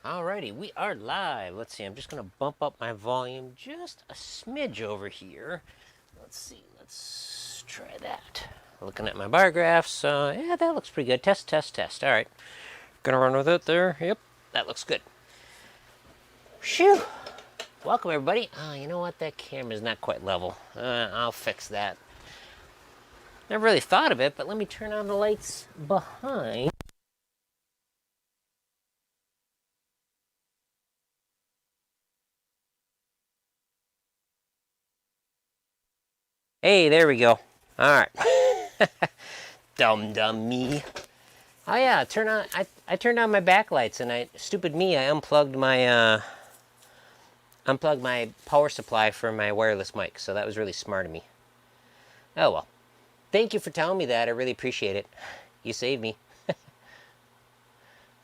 Alrighty, we are live. Let's see, I'm just going to bump up my volume just a smidge over here. Let's see, let's try that. Looking at my bar graphs, yeah, that looks pretty good. Test, test, test. All right, gonna run with it there. Yep, that looks good. Phew. Welcome, everybody. You know what? That camera's not quite level. I'll fix that. Never really thought of it, but let me turn on the lights behind. Hey, there we go. All right. Dumb me. Oh yeah, I turned on my backlights and stupid me, I unplugged my power supply for my wireless mic, so that was really smart of me. Oh well. Thank you for telling me that. I really appreciate it. You saved me.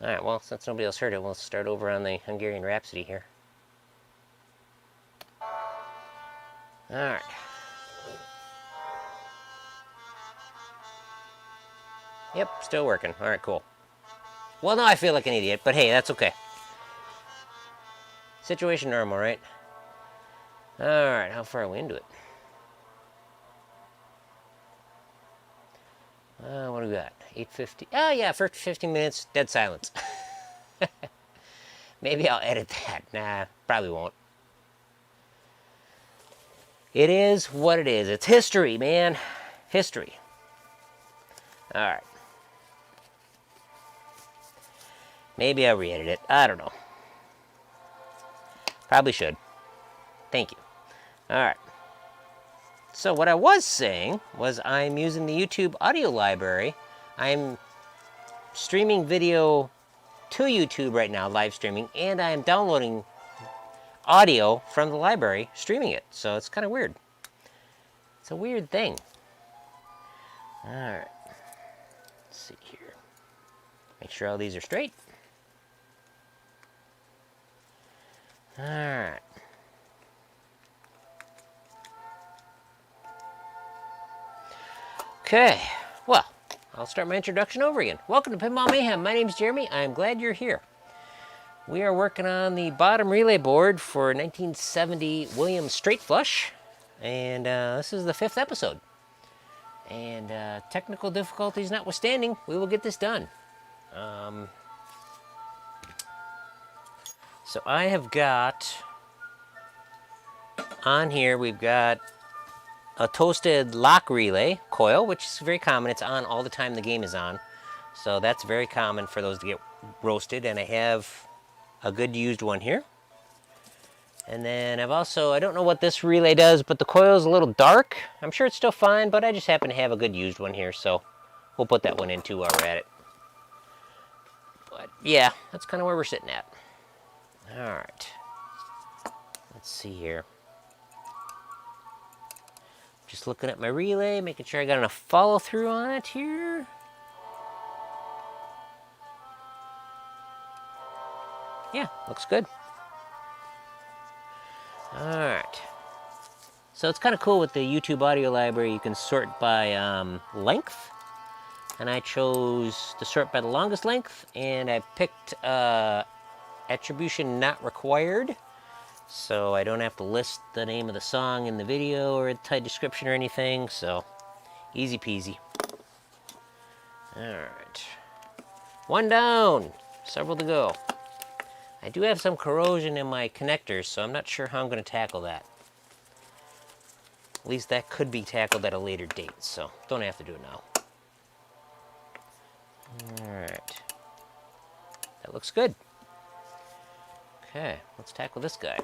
All right, well, since nobody else heard it, we'll start over on the Hungarian Rhapsody here. All right. Yep, still working. All right, cool. Well, now I feel like an idiot, but hey, that's okay. Situation normal, right? All right, how far are we into it? What do we got? 8:50. Oh yeah, first 15 minutes, dead silence. Maybe I'll edit that. Nah, probably won't. It is what it is. It's history, man. History. All right. Maybe I'll re-edit it. I don't know. Probably should. Thank you. All right. So what I was saying was I'm using the YouTube audio library. I'm streaming video to YouTube right now, live streaming, and I'm downloading audio from the library, streaming it. So it's kind of weird. It's a weird thing. All right. Let's see here. Make sure all these are straight. All right. Okay, well, I'll start my introduction over again. Welcome to Pinball Mayhem. My name's Jeremy. I'm glad you're here. We are working on the bottom relay board for 1970 Williams Straight Flush, and this is the 5th episode. And technical difficulties notwithstanding, we will get this done. So I have got, on here we've got a toasted lock relay coil, which is very common. It's on all the time the game is on. So that's very common for those to get roasted. And I have a good used one here. And then I've also, I don't know what this relay does, but the coil is a little dark. I'm sure it's still fine, but I just happen to have a good used one here. So we'll put that one in too while we're at it. But yeah, that's kind of where we're sitting at. All right. Let's see here. Just looking at my relay, making sure I got enough follow through on it here. Yeah, looks good. All right. So it's kind of cool with the YouTube audio library. You can sort by length. And I chose to sort by the longest length. And I picked attribution not required. So I don't have to list the name of the song in the video or a tight description or anything, so easy peasy. Alright. One down! Several to go. I do have some corrosion in my connectors, so I'm not sure how I'm going to tackle that. At least that could be tackled at a later date, so don't have to do it now. Alright. That looks good. Okay, let's tackle this guy.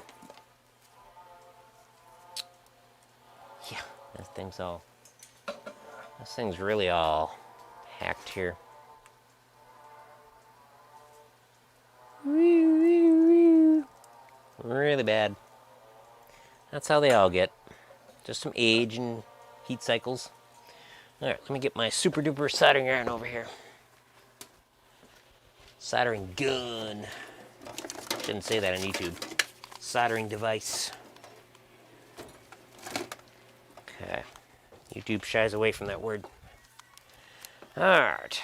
Yeah, this thing's really all hacked here. Really bad. That's how they all get. Just some age and heat cycles. Alright, let me get my super duper soldering iron over here. Soldering gun. Shouldn't say that on YouTube. Soldering device. Okay. YouTube shies away from that word. Alright.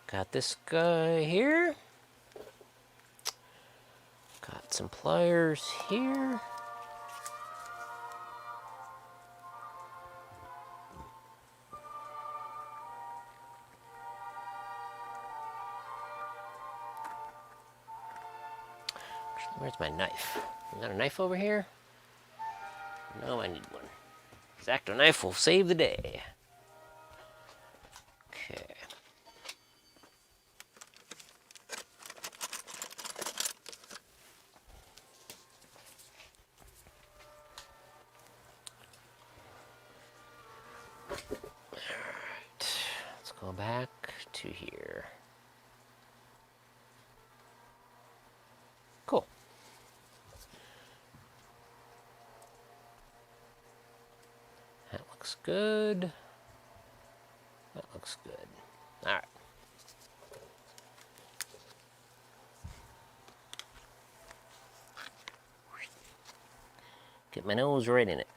Got this guy here. Got some pliers here. Where's my knife? Is that a knife over here? No, I need one. X-Acto knife will save the day. Okay. Alright. Let's go back to here. Cool. That looks good. That looks good. All right. Get my nose right in it.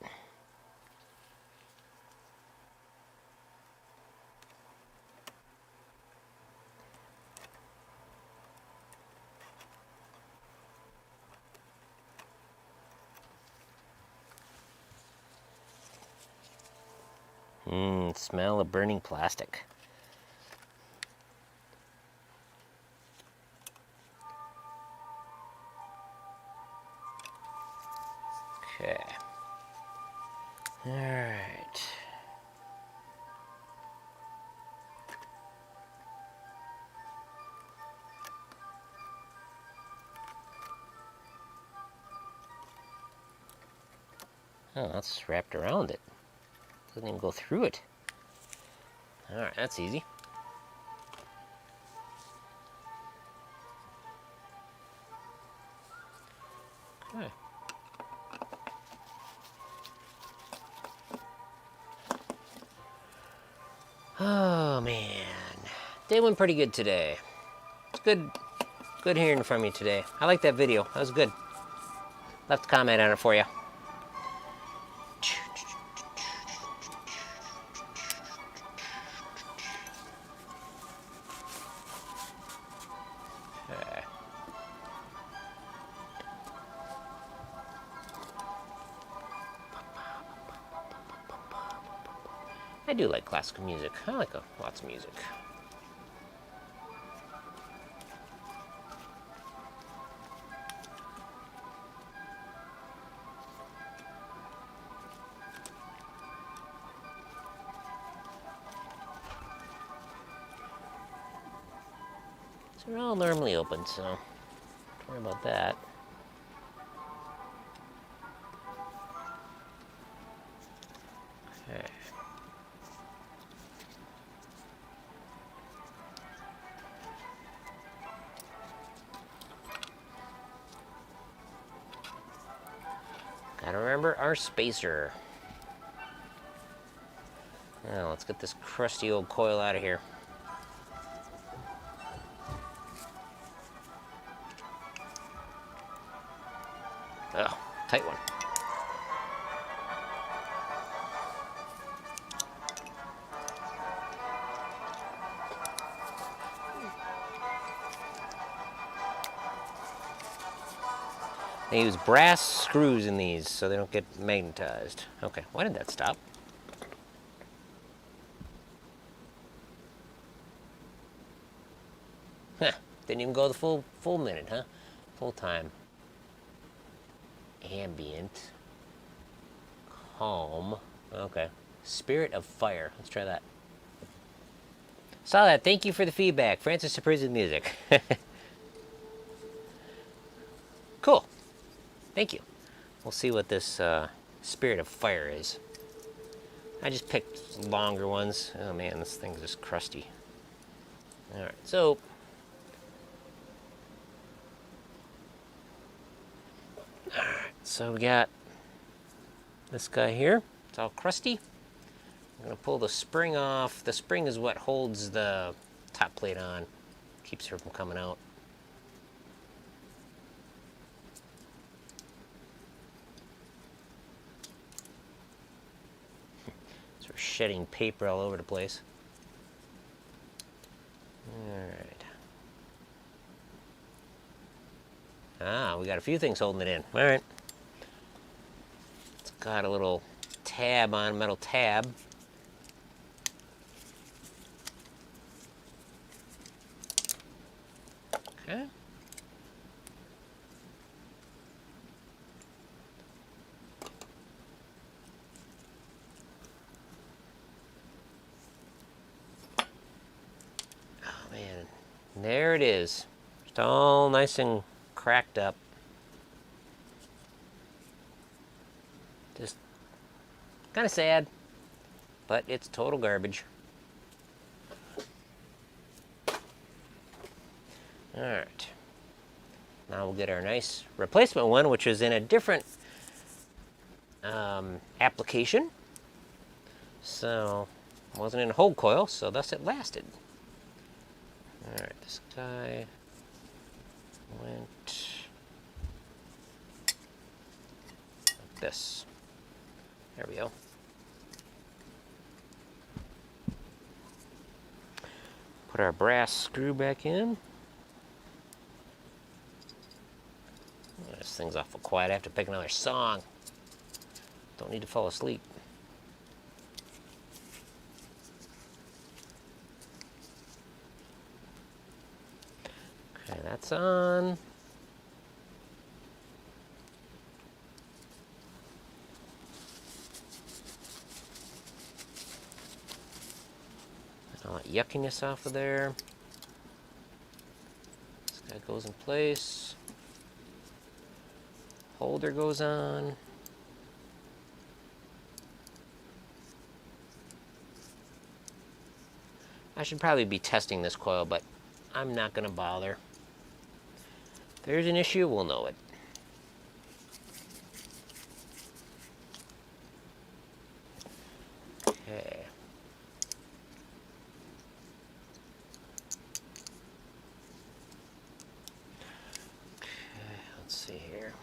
Smell of burning plastic. Okay. All right. Oh, that's wrapped around it. Doesn't even go through it. All right, that's easy. Okay. Oh man, day went pretty good today. It's good hearing from you today. I like that video. That was good. Left a comment on it for you. I do like classical music. I like lots of music. So they're all normally open, so don't worry about that. Okay. Gotta remember our spacer. Now let's get this crusty old coil out of here. Oh, tight one. They use brass screws in these so they don't get magnetized. Okay, why did that stop? Huh, didn't even go the full minute, huh? Full time. Ambient. Calm. Okay. Spirit of Fire. Let's try that. Saw that. Thank you for the feedback. Francis approves of music. Cool. Thank you. We'll see what this Spirit of Fire is. I just picked longer ones. Oh man, this thing's just crusty. Alright, so we got this guy here. It's all crusty. I'm gonna pull the spring off. The spring is what holds the top plate on. Keeps her from coming out. So we're shedding paper all over the place. Alright. Ah, we got a few things holding it in. All right. It's got a little tab on, metal tab. Okay. Oh man, there it is. It's all nice and cracked up. Just kind of sad, but it's total garbage. All right. Now we'll get our nice replacement one, which is in a different application. So, it wasn't in a hold coil, so thus it lasted. All right, this guy went like this. There we go. Put our brass screw back in. Oh, this thing's awful quiet. I have to pick another song. Don't need to fall asleep. Okay, that's on. All that yuckiness off of there. This guy goes in place. Holder goes on. I should probably be testing this coil, but I'm not going to bother. If there's an issue, we'll know it. Okay. Let's see here.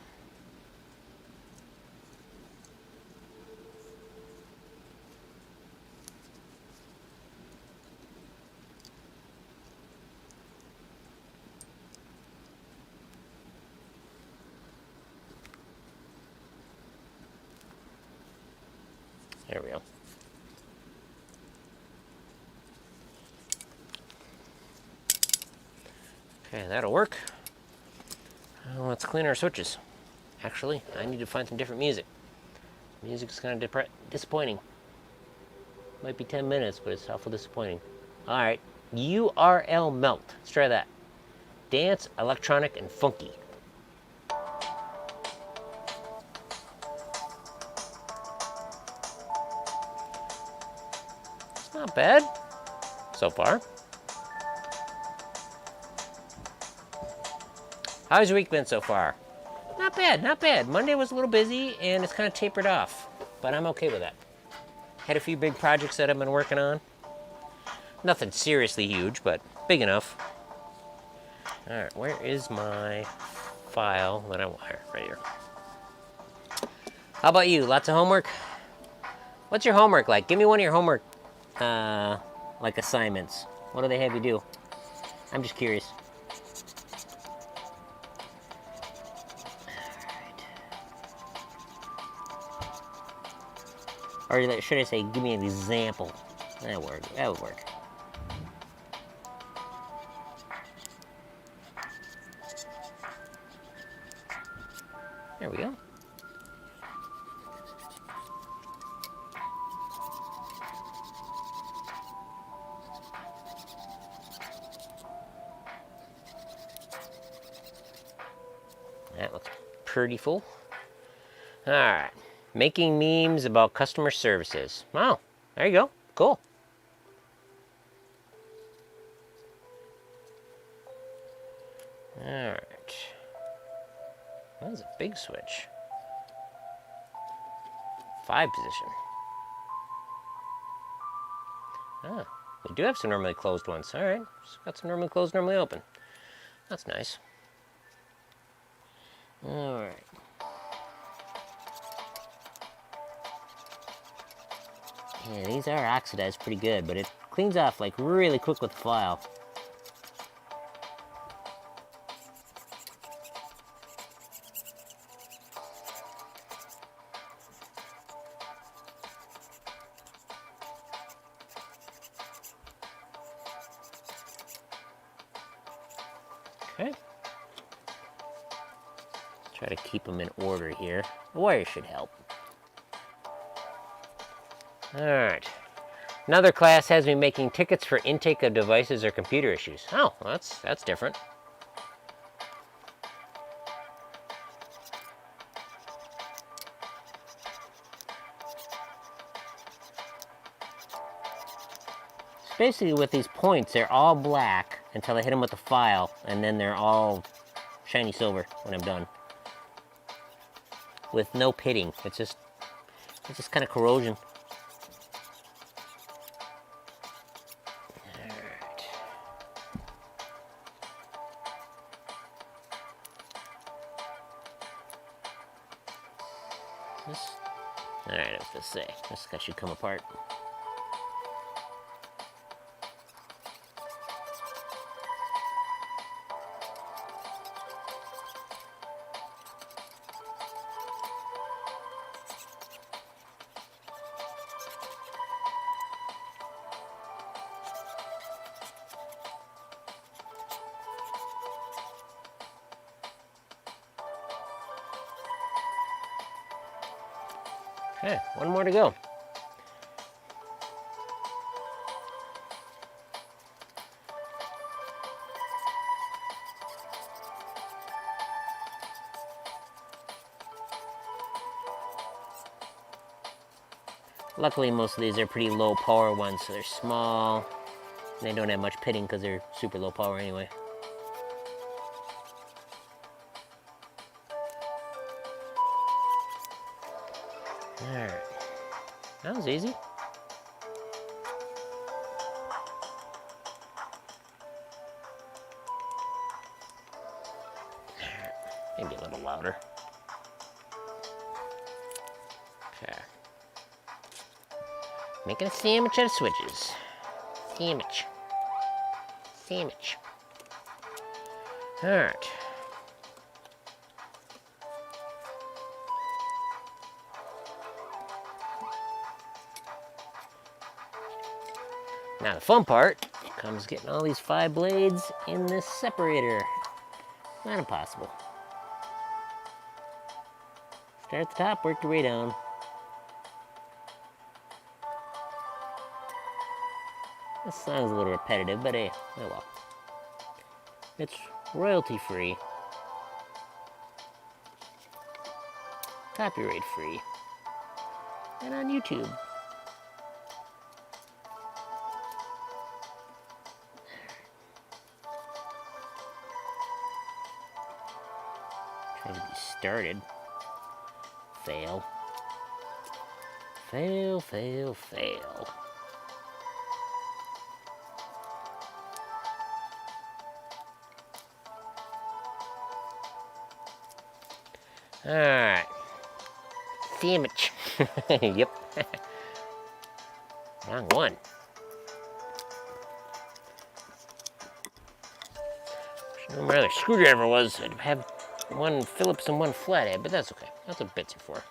There we go. Okay, that'll work. Let's clean our switches. Actually, I need to find some different music. Music's kind of disappointing. Might be 10 minutes, but it's awful disappointing. All right, URL Melt. Let's try that. Dance, electronic, and funky. It's not bad so far. How's your week been so far? Not bad, not bad. Monday was a little busy and it's kind of tapered off, but I'm okay with that. Had a few big projects that I've been working on. Nothing seriously huge, but big enough. All right, where is my file that I want? Right here. How about you? Lots of homework? What's your homework like? Give me one of your homework, like assignments. What do they have you do? I'm just curious. Or should I say, give me an example? That would work. That would work. There we go. That looks pretty full. All right. Making memes about customer services. Wow, there you go. Cool. All right. That was a big switch. 5 position. Ah, we do have some normally closed ones. All right, so got some normally closed, normally open. That's nice. All right. Yeah, these are oxidized pretty good, but it cleans off like really quick with the file. Okay. Try to keep them in order here. The wire should help. All right. Another class has me making tickets for intake of devices or computer issues. Oh, well, that's different. Basically with these points, they're all black until I hit them with the file, and then they're all shiny silver when I'm done. With no pitting. It's just kind of corrosion. Alright. Alright, I was gonna say, this guy should come apart. Okay, one more to go. Luckily, most of these are pretty low power ones, so they're small. And they don't have much pitting because they're super low power anyway. Alright. That was easy. Maybe a little louder. Okay. Making a sandwich out of switches. Sandwich. Sandwich. Alright. Now the fun part comes getting all these 5 blades in this separator. Not impossible. Start at the top, work your way down. This song's a little repetitive, but hey, oh well. It's royalty free. Copyright free. And on YouTube. Trying to be started. Fail. Fail, fail, fail. Alright. Sandwich. Yep. Wrong one. Wish I knew where the screwdriver was. I'd have one Phillips and one flathead, but that's okay. That's what bits are for.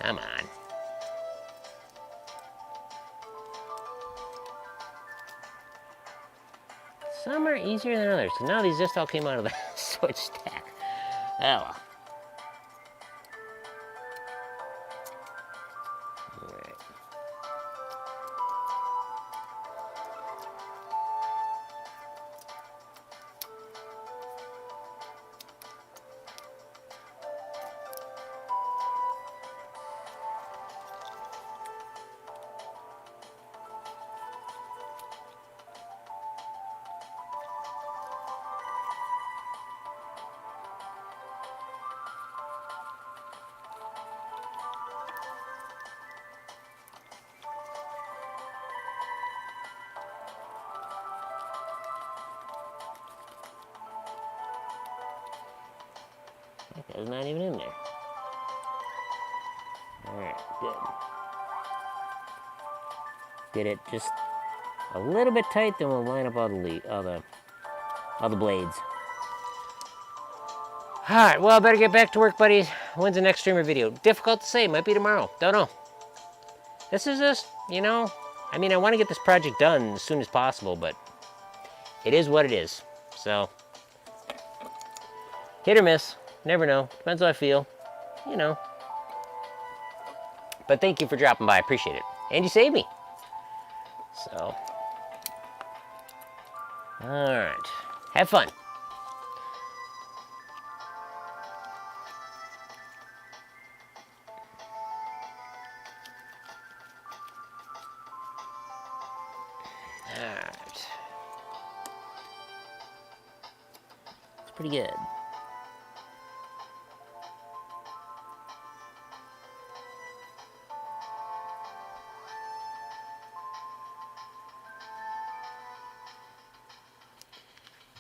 Come on. Some are easier than others. So now these just all came out of the switch stack. Oh well. Alright. That guy's not even in there. Alright, good. Get it just a little bit tight, then we'll line up all the blades. Alright, well, I better get back to work, buddies. When's the next streamer video? Difficult to say. Might be tomorrow. Don't know. This is just, you know, I mean, I want to get this project done as soon as possible, but it is what it is. So, hit or miss. Never know. Depends how I feel. You know. But thank you for dropping by. I appreciate it. And you saved me. So, alright. Have fun. Alright. It's pretty good.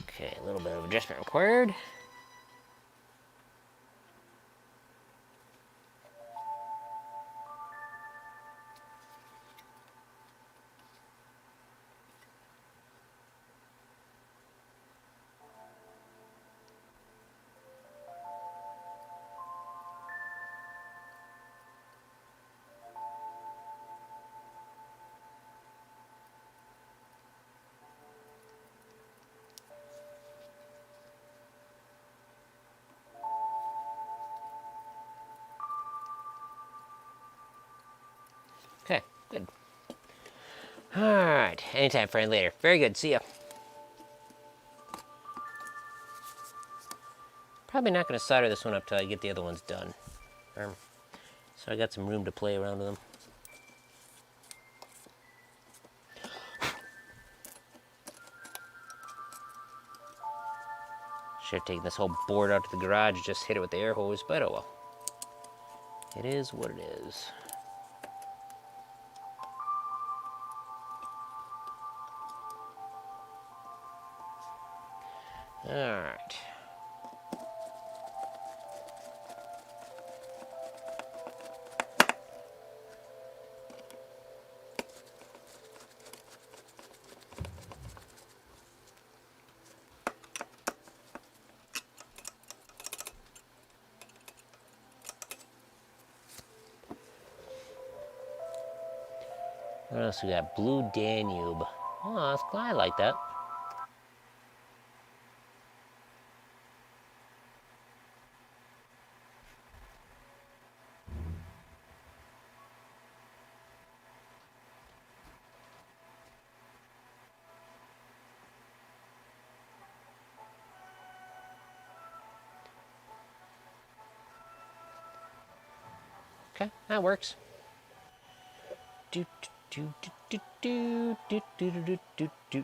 Okay, a little bit of adjustment required. Okay, good. Alright, anytime, friend, later. Very good, see ya. Probably not going to solder this one up till I get the other ones done. So I got some room to play around with them. Should have taken this whole board out to the garage and just hit it with the air hose, but oh well. It is what it is. Alright. What else we got? Blue Danube. Oh, that's cool. I like that. Okay, that works. Do do do do do do do do do do.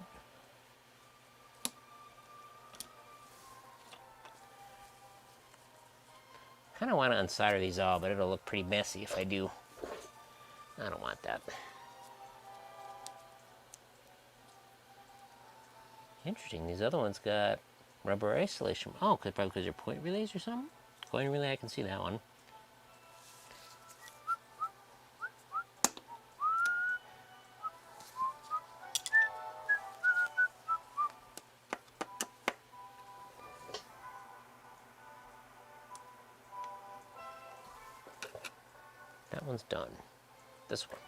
Kind of want to unsolder these all, but it'll look pretty messy if I do. I don't want that. Interesting. These other ones got rubber isolation. Oh, probably because they're point relays or something? Point relay, I can see that one. That one's done. This one.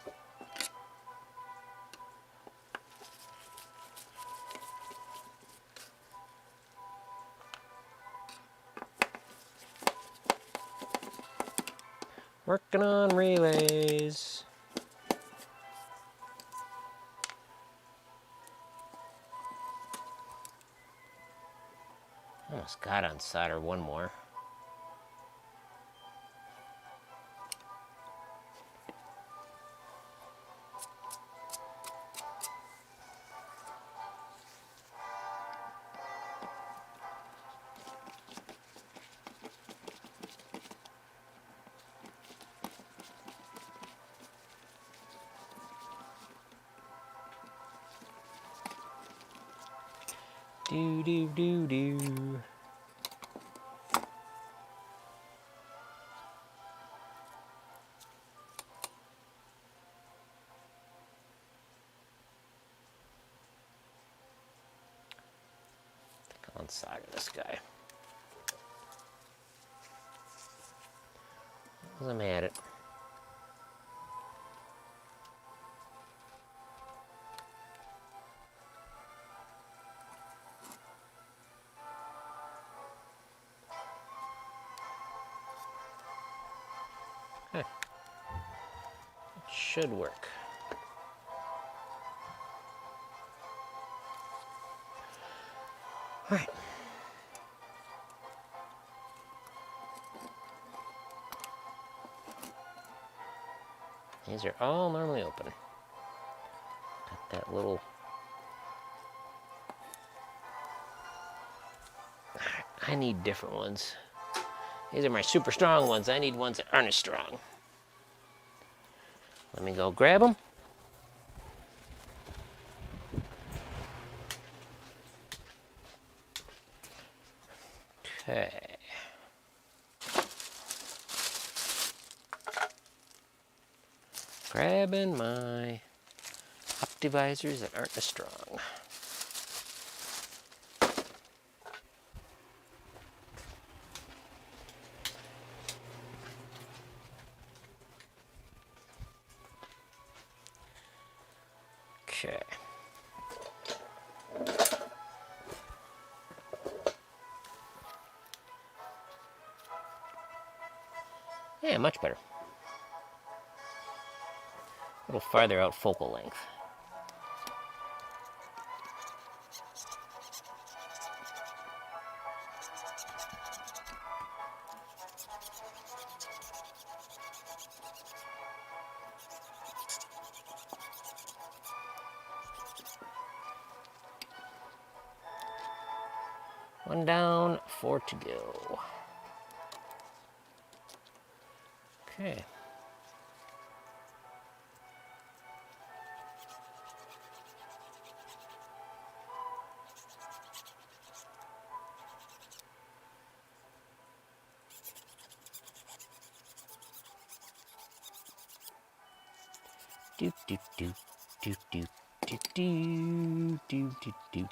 Working on relays. Almost got on solder one more. Do do do do. On solder this guy. As I'm at it. should work. All right. These are all normally open. Got that little... I need different ones. These are my super strong ones. I need ones that aren't as strong. Let me go grab them. Okay. Grabbing my optivisors that aren't as strong. Okay. Yeah, much better. A little farther out focal length. One down, 4 to go. Okay. Do do do do do do do do do do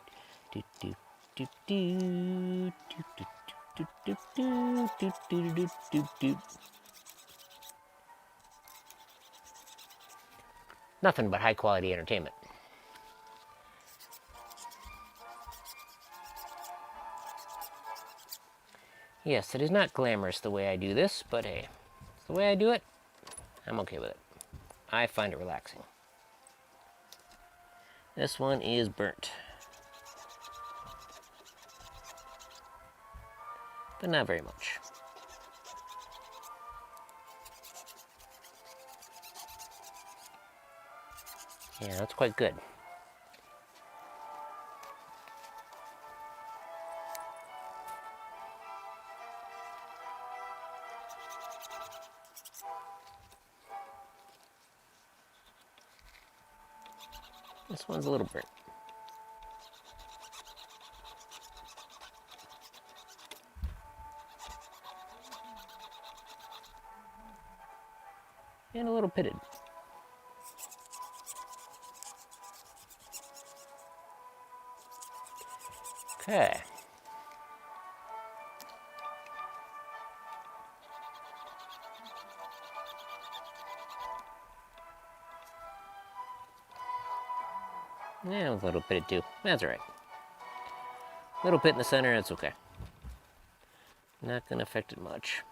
do do do do do. Nothing but high quality entertainment. Yes, it is not glamorous the way I do this, but hey, it's the way I do it. I'm okay with it. I find it relaxing. This one is burnt, but not very much. Yeah, that's quite good. This one's a little burnt. And a little pitted. Okay. Yeah, a little pitted too. That's all right. Little pit in the center, that's okay. Not gonna affect it much.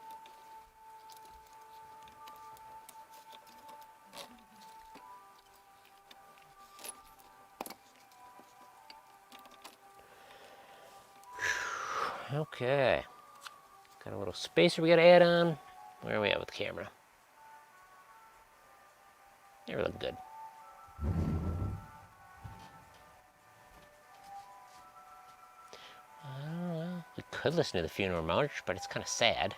Okay. Got a little spacer we gotta add on. Where are we at with the camera? They look good. We could listen to the funeral march, but it's kind of sad.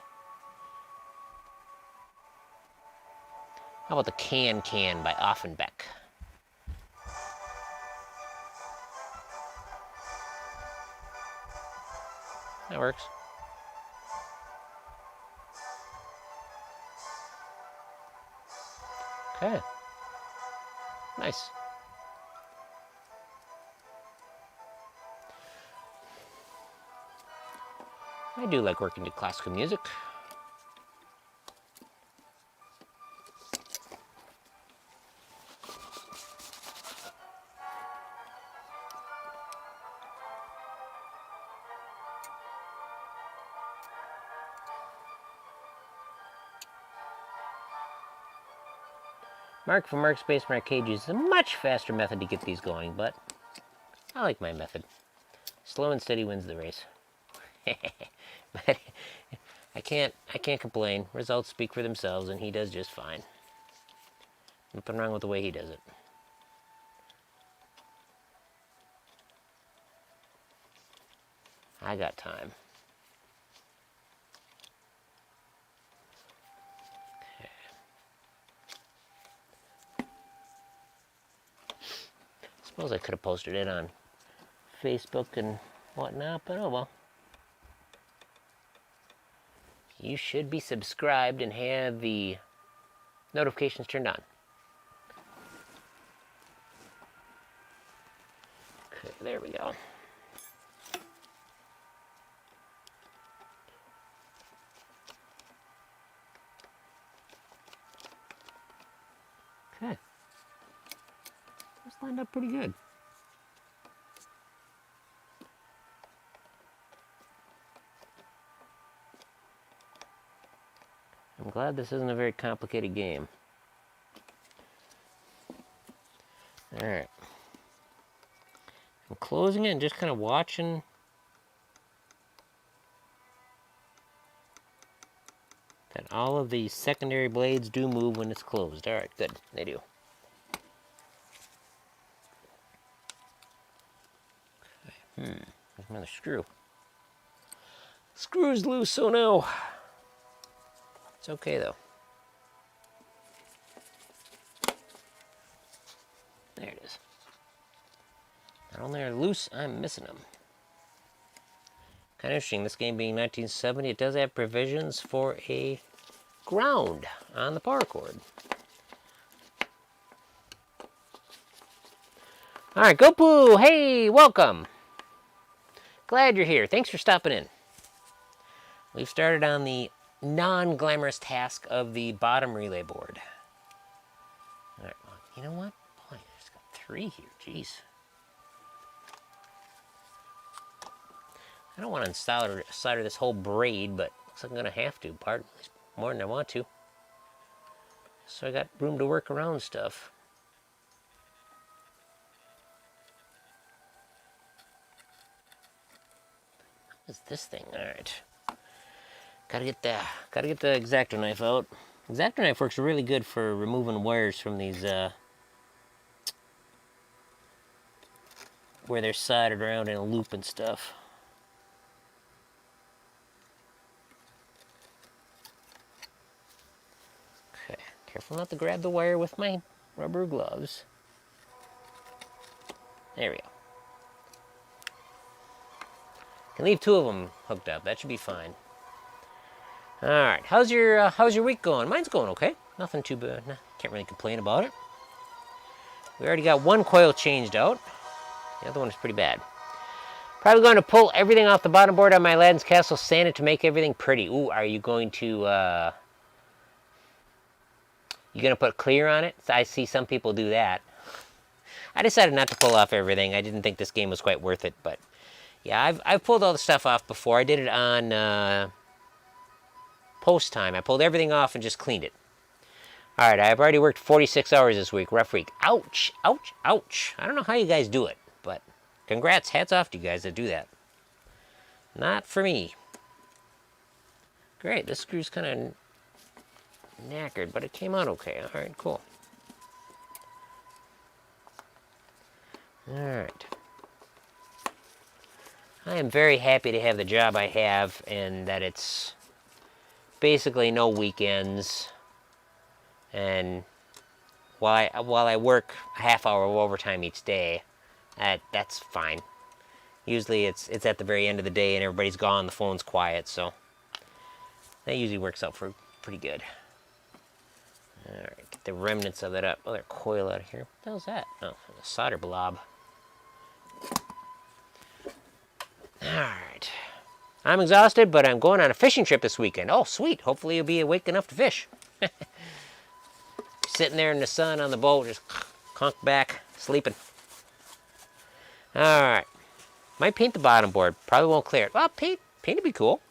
How about the Can Can by Offenbeck? That works. Okay. Nice. I do like working to classical music. Mark from Mark Space Mark Cage uses a much faster method to get these going, but I like my method. Slow and steady wins the race. But I can't complain. Results speak for themselves, and he does just fine. Nothing wrong with the way he does it. I got time. Okay. Suppose I could have posted it on Facebook and whatnot, but oh well. You should be subscribed and have the notifications turned on. Okay, there we go. Okay. This lined up pretty good. I'm glad this isn't a very complicated game. Alright. I'm closing it and just kind of watching. That all of the secondary blades do move when it's closed. Alright, good. They do. Okay. There's another screw. Screw's loose, oh no. It's okay though. There it is. Not only are loose, I'm missing them. Kind of interesting, this game being 1970, it does have provisions for a ground on the power cord. Alright, Gopu, hey, welcome. Glad you're here. Thanks for stopping in. We've started on the non-glamorous task of the bottom relay board. Alright, well, you know what? Boy, there's got 3 here, jeez. I don't want to solder this whole braid, but looks like I'm going to have to, at least more than I want to. So I got room to work around stuff. What is this thing? Alright. Gotta get the X-Acto knife out. X-Acto knife works really good for removing wires from these where they're soldered around in a loop and stuff. Okay, careful not to grab the wire with my rubber gloves. There we go. Can leave 2 of them hooked up. That should be fine. All right, how's your week going? Mine's going okay. Nothing too bad. Nah, can't really complain about it. We already got 1 coil changed out. The other one is pretty bad. Probably going to pull everything off the bottom board on my Aladdin's Castle, sand it to make everything pretty. Ooh, are you going to you gonna put clear on it? I see some people do that. I decided not to pull off everything. I didn't think this game was quite worth it, but yeah, I've pulled all the stuff off before. I did it on post time. I pulled everything off and just cleaned it. All right, I've already worked 46 hours this week. Rough week. Ouch, ouch, ouch. I don't know how you guys do it, but congrats, hats off to you guys that do that. Not for me. Great, this screw's kind of knackered, but it came out okay. All right, cool. All right. I am very happy to have the job I have and that it's basically no weekends. And while I work a half hour of overtime each day, that's fine. Usually it's at the very end of the day and everybody's gone, the phone's quiet, so that usually works out for pretty good. All right, get the remnants of that other coil out of here. What the hell's that? Oh, a solder blob. All right. I'm exhausted, but I'm going on a fishing trip this weekend. Oh, sweet. Hopefully you'll be awake enough to fish. Sitting there in the sun on the boat, just conked back, sleeping. All right. Might paint the bottom board. Probably won't clear it. Well, paint would be cool.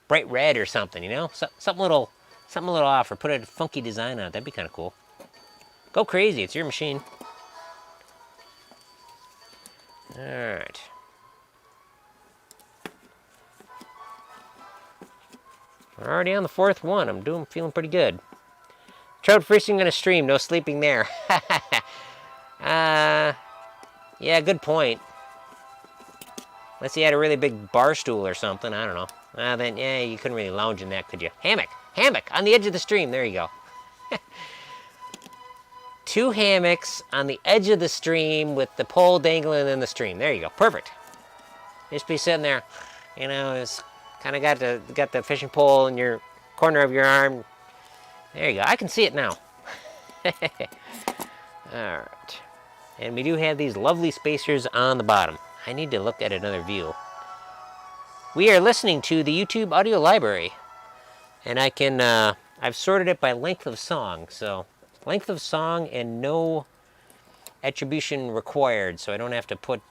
Bright red or something, you know? Something a little off, or put a funky design on it. That'd be kind of cool. Go crazy. It's your machine. All right. We're already on the 4th one. I'm feeling pretty good. Trout fishing on a stream. No sleeping there. Yeah, good point. Unless you had a really big bar stool or something. I don't know. Then, yeah, you couldn't really lounge in that, could you? Hammock. Hammock on the edge of the stream. There you go. 2 hammocks on the edge of the stream with the pole dangling in the stream. There you go. Perfect. Just be sitting there, you know, it's kind of got the fishing pole in your corner of your arm. There you go. I can see it now. All right. And we do have these lovely spacers on the bottom. I need to look at another view. We are listening to the YouTube audio library. And I can, I've sorted it by length of song. So length of song and no attribution required. So I don't have to put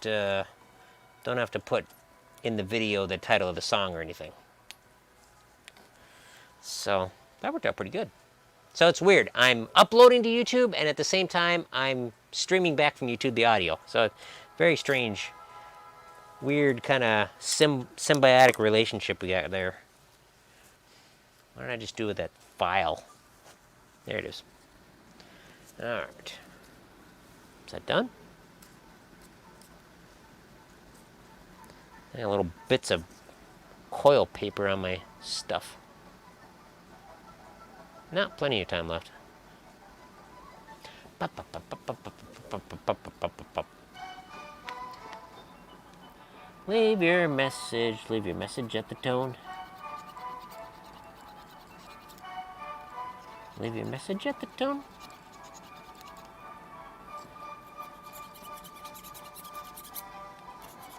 in the video the title of the song or anything. So that worked out pretty good. So it's weird. I'm uploading to YouTube, and at the same time, I'm streaming back from YouTube the audio. So very strange, weird kind of symbiotic relationship we got there. What did I just do with that file? There it is. All right. Is that done? I got little bits of coil paper on my stuff. No, plenty of time left. Leave your message at the tone. Leave your message at the tone.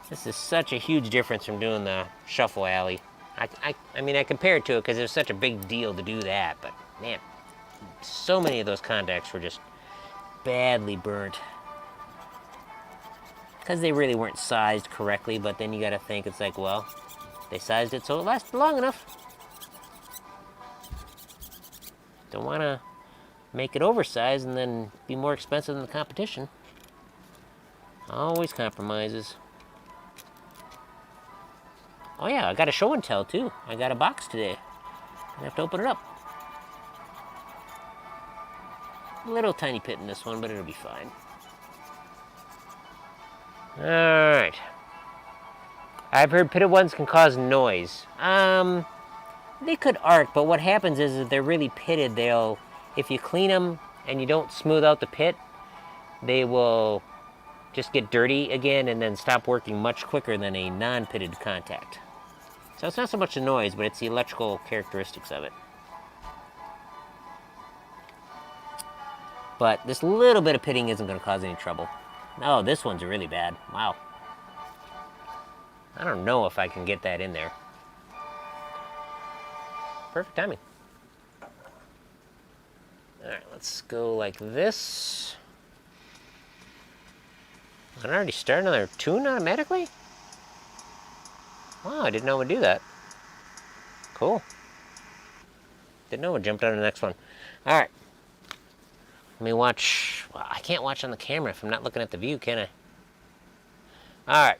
This is such a huge difference from doing the shuffle alley. I mean, I compare it to it because it was such a big deal to do that, but man, so many of those contacts were just badly burnt. Because they really weren't sized correctly, but then you gotta think, it's like, well, they sized it so it lasted long enough. Don't wanna make it oversized and then be more expensive than the competition. Always compromises. Oh yeah, I got a show and tell too. I got a box today. I have to open it up. Little tiny pit in this one, but it'll be fine. Alright. I've heard pitted ones can cause noise. They could arc, but what happens is if they're really pitted, if you clean them and you don't smooth out the pit, they will just get dirty again and then stop working much quicker than a non-pitted contact. So it's not so much the noise, but it's the electrical characteristics of it. But this little bit of pitting isn't going to cause any trouble. Oh, this one's really bad. Wow. I don't know if I can get that in there. Perfect timing. Alright, let's go like this. Can I already start another tune automatically? Wow, I didn't know it would do that. Cool. Didn't know it would jump down to the next one. Alright. Let me watch. Well, I can't watch on the camera if I'm not looking at the view, can I? Alright.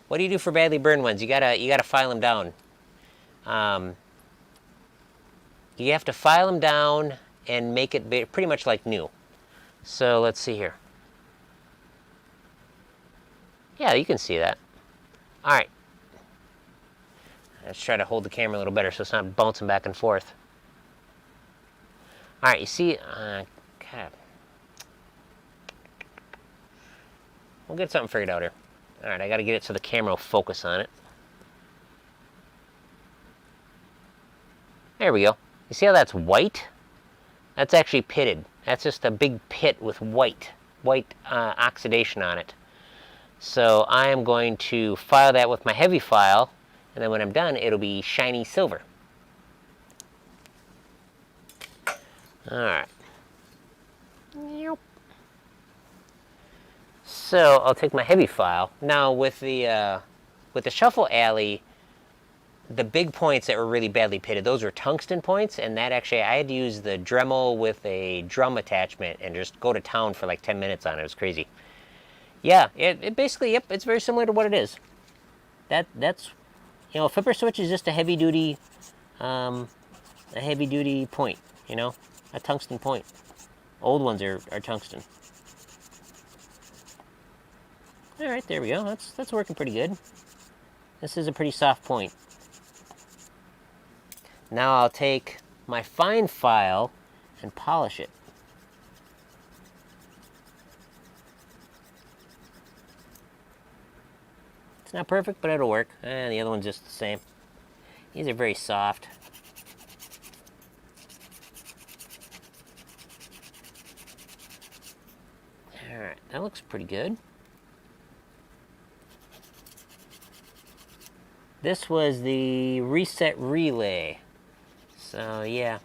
What do you do for badly burned ones? You gotta file them down. You have to file them down and make it pretty much like new. So let's see here. Yeah, you can see that. Alright. Let's try to hold the camera a little better so it's not bouncing back and forth. Alright, you see, God. We'll get something figured out here. Alright, I gotta get it so the camera will focus on it. There we go. You see how that's white? That's actually pitted. That's just a big pit with white oxidation on it. So I am going to file that with my heavy file, and then when I'm done, it'll be shiny silver. Alright. So I'll take my heavy file. Now with the shuffle alley, the big points that were really badly pitted, those were tungsten points, and that actually, I had to use the Dremel with a drum attachment and just go to town for like 10 minutes on it. It was crazy. Yeah, it basically, yep, it's very similar to what it is. That's, a flipper switch is just a heavy duty point, a tungsten point. Old ones are tungsten. All right, there we go. That's working pretty good. This is a pretty soft point. Now I'll take my fine file and polish it. It's not perfect, but it'll work. And the other one's just the same. These are very soft. All right, that looks pretty good. This was the reset relay. So yeah,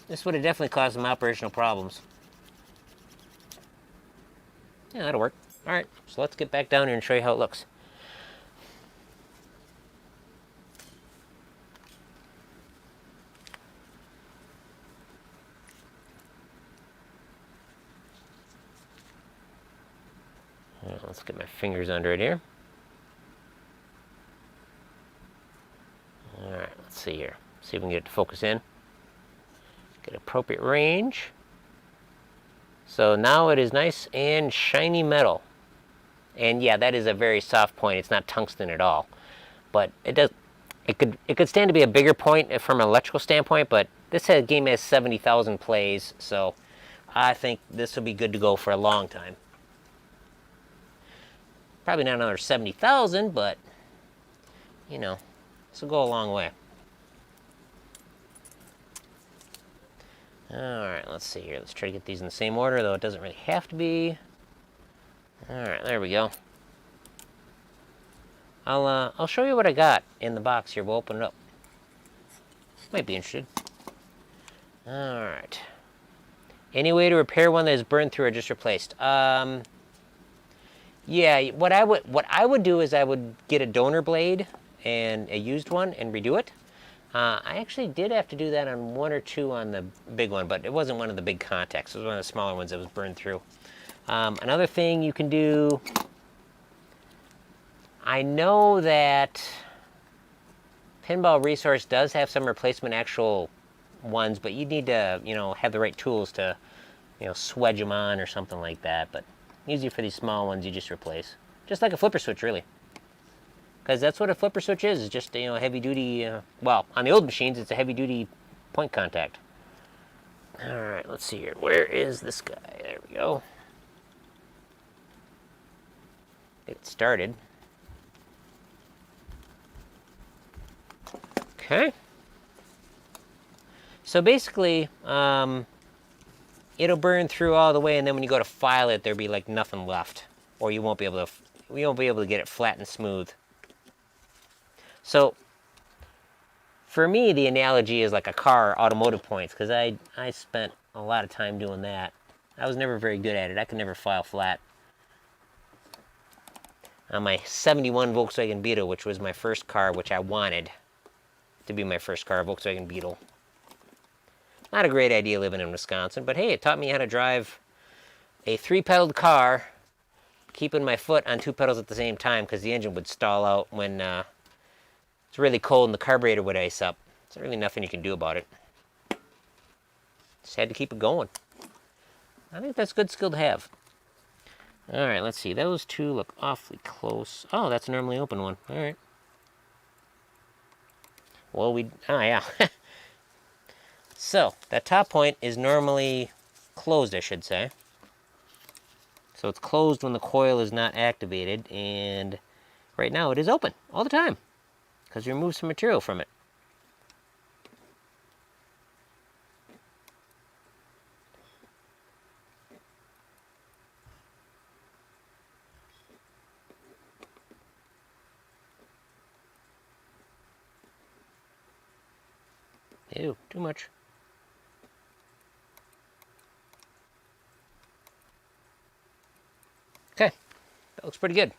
this would have definitely caused some operational problems. Yeah, that'll work. All right, so let's get back down here and show you how it looks. Let's get my fingers under it here. All right, let's see here. See if we can get it to focus in. Get appropriate range. So now it is nice and shiny metal. And yeah, that is a very soft point. It's not tungsten at all. But it could stand to be a bigger point from an electrical standpoint, but this game has 70,000 plays, so I think this will be good to go for a long time. Probably not another 70,000, but this will go a long way. All right, let's see here. Let's try to get these in the same order, though it doesn't really have to be. All right, there we go. I'll show you what I got in the box here. We'll open it up. Might be interested. All right. Any way to repair one that is burned through or just replaced? Yeah, what I would do is I would get a donor blade and a used one and redo it. I actually did have to do that on one or two on the big one, but it wasn't one of the big contacts. It was one of the smaller ones that was burned through. Another thing you can do, I know that Pinball Resource does have some replacement actual ones, but you need to, have the right tools to, swedge them on or something like that. But usually for these small ones, you just replace. Just like a flipper switch, really. Because that's what a flipper switch is just, a heavy-duty, well, on the old machines, it's a heavy-duty point contact. All right, let's see here. Where is this guy? There we go. It started. Okay. So basically, it'll burn through all the way, and then when you go to file it, there'll be like nothing left, or we won't be able to get it flat and smooth. So for me, the analogy is like a car, automotive points, because I spent a lot of time doing that. I was never very good at it. I could never file flat. On my 71 Volkswagen Beetle, which was my first car, which I wanted to be my first car, Volkswagen Beetle. Not a great idea living in Wisconsin, but hey, it taught me how to drive a 3-pedaled car, keeping my foot on 2 pedals at the same time, because the engine would stall out when it's really cold and the carburetor would ice up. There's really nothing you can do about it. Just had to keep it going. I think that's a good skill to have. All right, let's see. Those two look awfully close. Oh, that's a normally open one. All right. Well, yeah. So, that top point is normally closed, I should say. So it's closed when the coil is not activated, and right now it is open all the time because you removed some material from it. Ew, too much. Okay, that looks pretty good.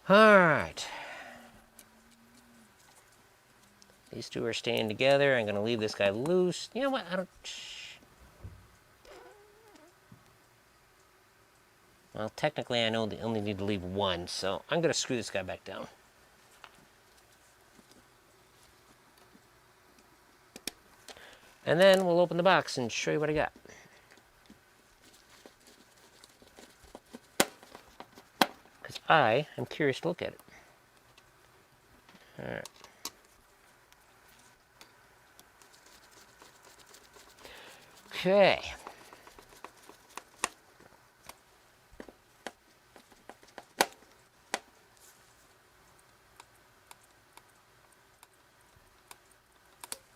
All right. These two are staying together. I'm going to leave this guy loose. You know what? I don't... Well, technically I know they only need to leave one, so I'm going to screw this guy back down. And then we'll open the box and show you what I got. Because I am curious to look at it. All right. Okay.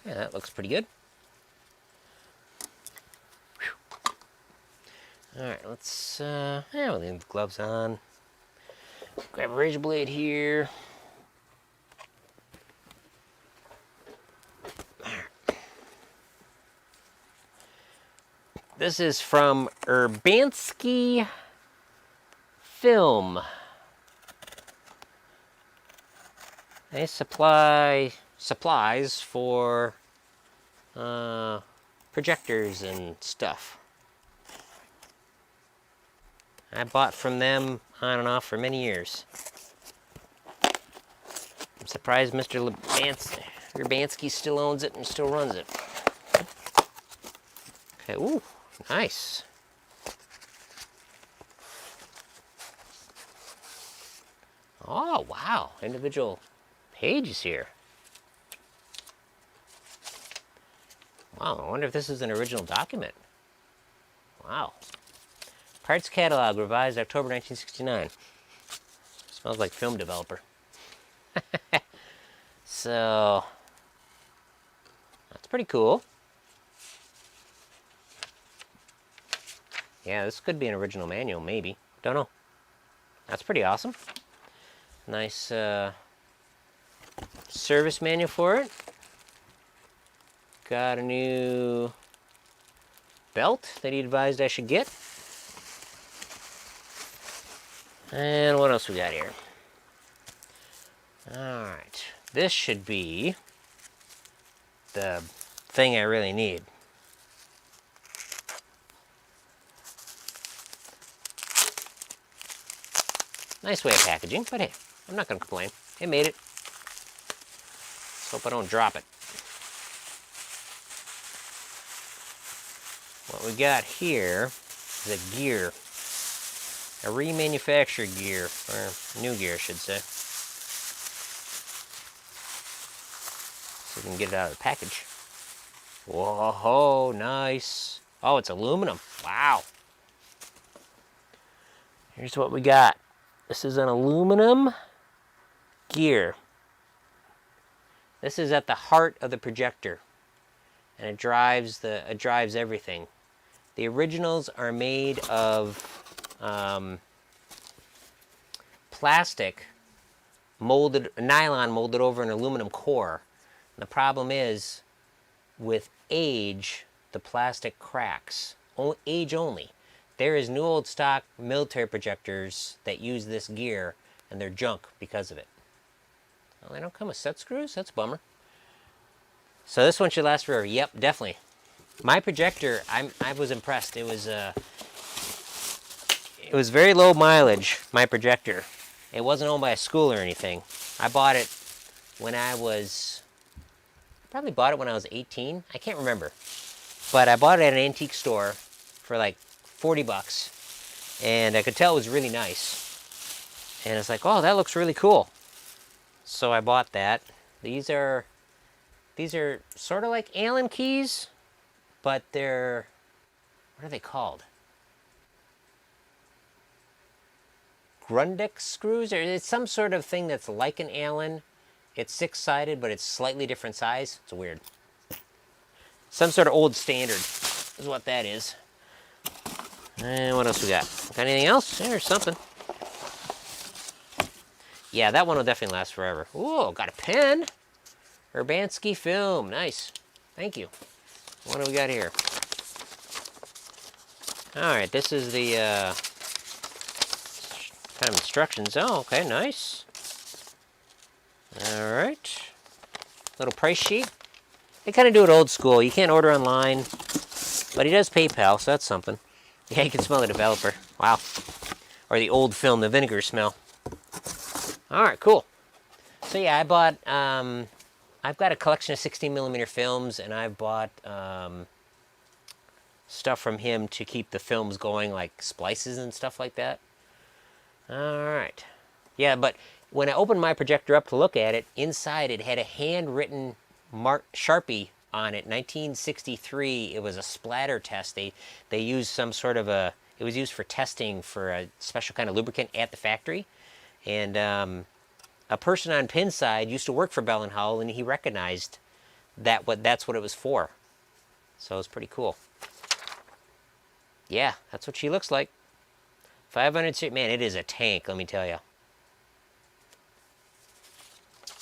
Okay, that looks pretty good. All right, let's, we'll leave the gloves on. Grab a razor blade here. This is from Urbanski Film. They supply supplies for projectors and stuff. I bought from them on and off for many years. I'm surprised Mr. Urbanski still owns it and still runs it. Okay, ooh, nice. Oh, wow, individual pages here. Wow, I wonder if this is an original document. Wow. Parts catalog, revised October 1969. Smells like film developer. So, that's pretty cool. Yeah, this could be an original manual, maybe. Don't know. That's pretty awesome. Nice service manual for it. Got a new belt that he advised I should get. And what else we got here? Alright. This should be the thing I really need. Nice way of packaging, but hey, I'm not going to complain. It made it. Let's hope I don't drop it. What we got here is a gear. A remanufactured gear, or new gear, I should say. So we can get it out of the package. Whoa, nice. Oh, it's aluminum. Wow. Here's what we got. This is an aluminum gear. This is at the heart of the projector, and it drives everything. The originals are made of plastic molded, nylon molded over an aluminum core. And the problem is, with age, the plastic cracks. Age only. There is new old stock military projectors that use this gear, and they're junk because of it. Well, they don't come with set screws? That's a bummer. So this one should last forever. Yep, definitely. My projector, I was impressed. It was very low mileage, my projector. It wasn't owned by a school or anything. I bought it when I was, probably bought it when I was 18. I can't remember. But I bought it at an antique store for like 40 bucks. And I could tell it was really nice. And it's like, oh, that looks really cool. So I bought that. These are sort of like Allen keys, but they're, what are they called? Grundig screws, or it's some sort of thing that's like an Allen. It's 6-sided, but it's slightly different size. It's weird. Some sort of old standard is what that is. And what else we got? Got anything else? There's something. Yeah, that one will definitely last forever. Ooh, got a pen. Urbanski Film. Nice. Thank you. What do we got here? Alright, this is the kind of instructions. Oh, okay, nice. Alright. little price sheet. They kind of do it old school. You can't order online, but he does PayPal, so that's something. Yeah, you can smell the developer. Wow. Or the old film, the vinegar smell. All right, cool. So yeah, I bought, I've got a collection of 16mm films, and I've bought stuff from him to keep the films going, like splices and stuff like that. All right. Yeah, but when I opened my projector up to look at it, inside it had a handwritten Sharpie on it, 1963. It was a splatter test. They used some sort of a, it was used for testing for a special kind of lubricant at the factory. And a person on Pinside used to work for Bell & Howell, and he recognized that's what it was for. So it's pretty cool. Yeah, that's what she looks like. 500, man, it is a tank, let me tell you.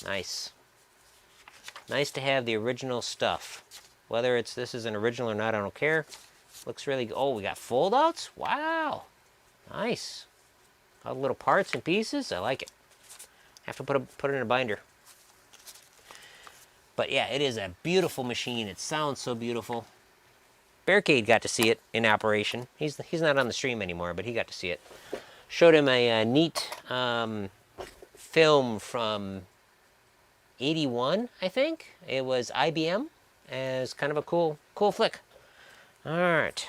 Nice. Nice to have the original stuff. Whether this is an original or not, I don't care. Looks really good. Oh, we got foldouts? Wow. Nice. All the little parts and pieces. I like it. Have to put it in a binder. But yeah, it is a beautiful machine. It sounds so beautiful. Barricade got to see it in operation. He's not on the stream anymore, but he got to see it. Showed him a neat film from '81, I think. It was IBM. As kind of a cool flick. All right.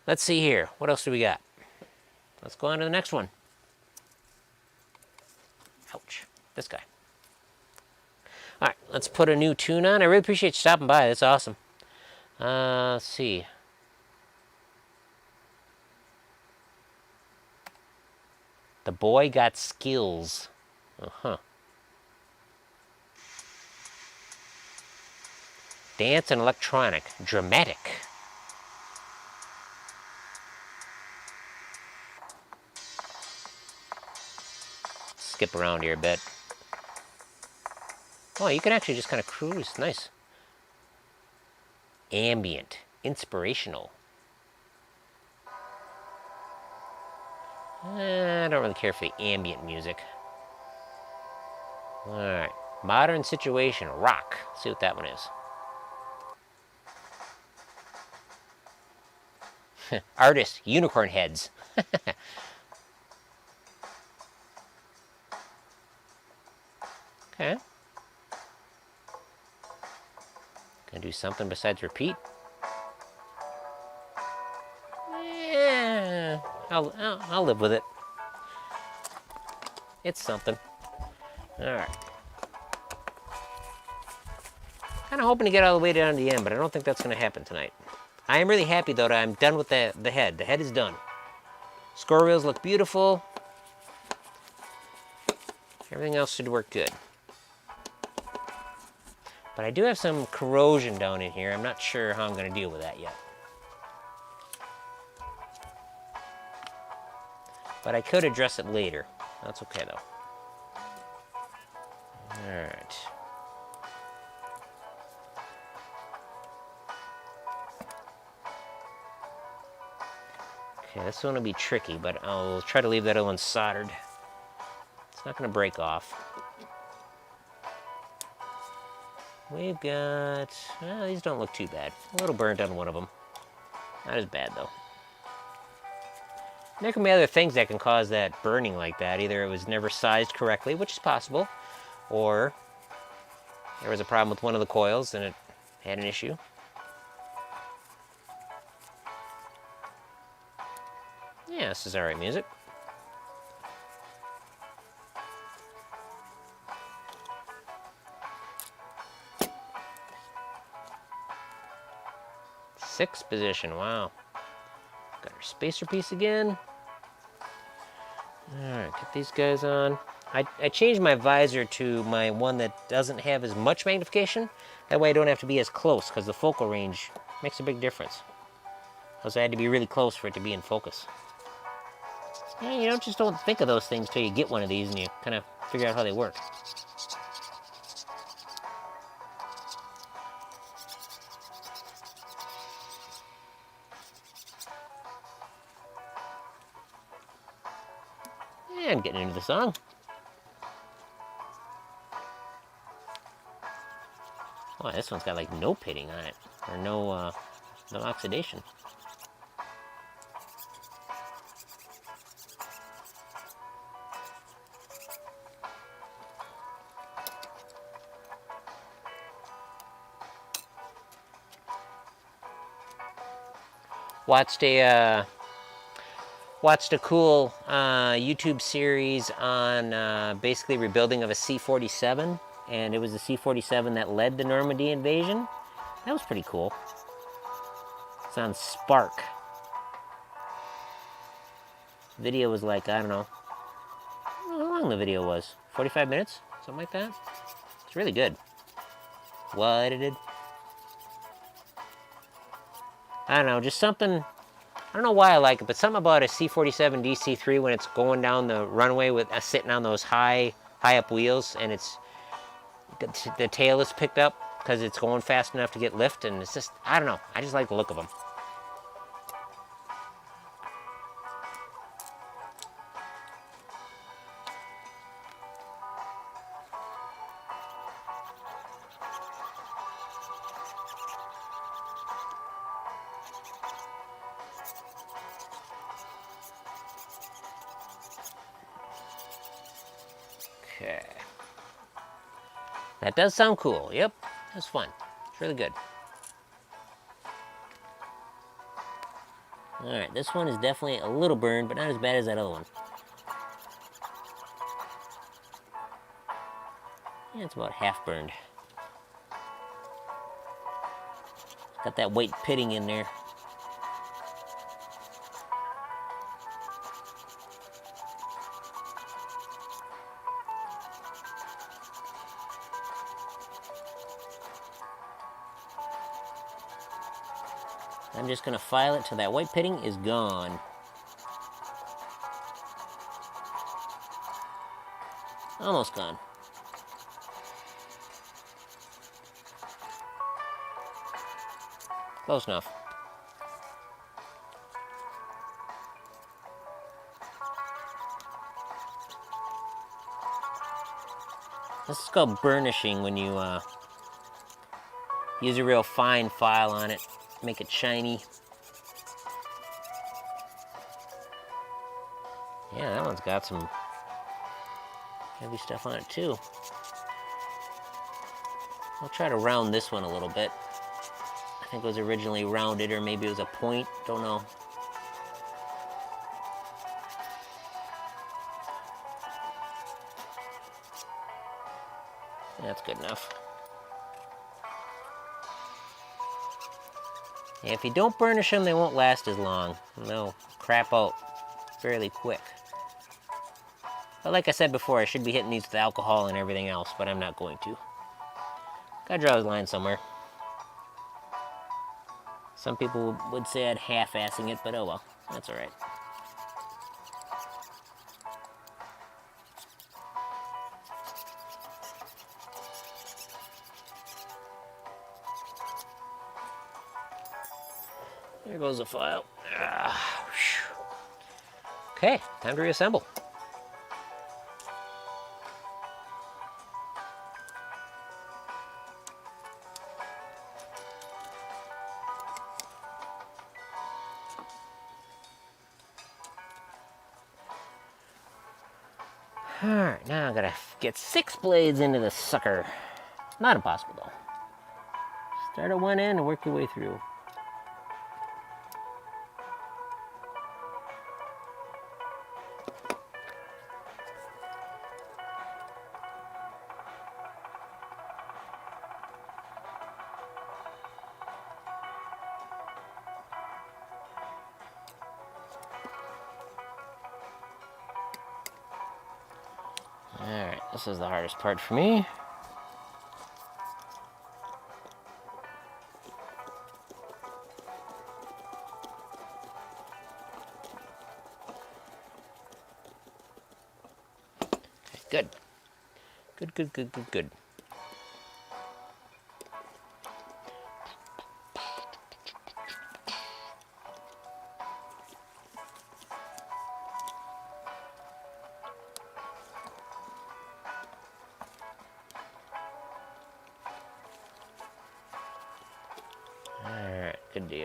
Let's see here. What else do we got? Let's go on to the next one. Ouch. This guy. All right, let's put a new tune on. I really appreciate you stopping by. That's awesome. Let's see. The Boy Got Skills. Uh-huh. Dance and electronic. Dramatic. Skip around here a bit. Oh, you can actually just kind of cruise. Nice. Ambient. Inspirational. I don't really care for the ambient music. Alright. Modern Situation. Rock. Let's see what that one is. Artist. Unicorn Heads. Okay. Gonna do something besides repeat? Yeah, I'll live with it. It's something. All right. Kind of hoping to get all the way down to the end, but I don't think that's going to happen tonight. I am really happy though that I'm done with the head. The head is done. Score wheels look beautiful. Everything else should work good. But I do have some corrosion down in here. I'm not sure how I'm going to deal with that yet. But I could address it later. That's okay though. Alright. Okay, this one will be tricky, but I'll try to leave that other one soldered. It's not going to break off. We've got, well, these don't look too bad. A little burnt on one of them. Not as bad though. There can be other things that can cause that burning like that. Either it was never sized correctly, which is possible, or there was a problem with one of the coils and it had an issue. Yeah, this is alright music. Sixth position, wow. Got our spacer piece again. Alright, get these guys on. I changed my visor to my one that doesn't have as much magnification. That way I don't have to be as close, because the focal range makes a big difference. Because I had to be really close for it to be in focus. Yeah, you don't think of those things till you get one of these and you kind of figure out how they work. And getting into the song. Oh, this one's got like no pitting on it, or no oxidation. Watched a cool YouTube series on basically rebuilding of a C-47, and it was the C-47 that led the Normandy invasion. That was pretty cool. It's on Spark. Video was like, I don't know how long the video was. 45 minutes? Something like that. It's really good. Well edited. I don't know, just something. I don't know why I like it, but something about a C-47 DC-3 when it's going down the runway with sitting on those high up wheels, and it's the tail is picked up because it's going fast enough to get lift, and it's just, I don't know, I just like the look of them. Okay. That does sound cool. Yep, that's fun. It's really good. Alright, this one is definitely a little burned, but not as bad as that other one. Yeah, it's about half burned. Got that white pitting in there. I'm just going to file it till that white pitting is gone. Almost gone. Close enough. This is called burnishing, when you use a real fine file on it, make it shiny. Yeah, that one's got some heavy stuff on it too. I'll try to round this one a little bit. I think it was originally rounded, or maybe it was a point, don't know. That's good enough. Yeah, if you don't burnish them, they won't last as long. They'll crap out fairly quick. But like I said before, I should be hitting these with alcohol and everything else, but I'm not going to. Gotta draw a line somewhere. Some people would say I'd half-assing it, but oh well, that's alright. There goes the file. Okay, time to reassemble. Alright, now I gotta get 6 blades into this sucker. Not impossible though. Start at one end and work your way through. Alright, this is the hardest part for me. Good. Good.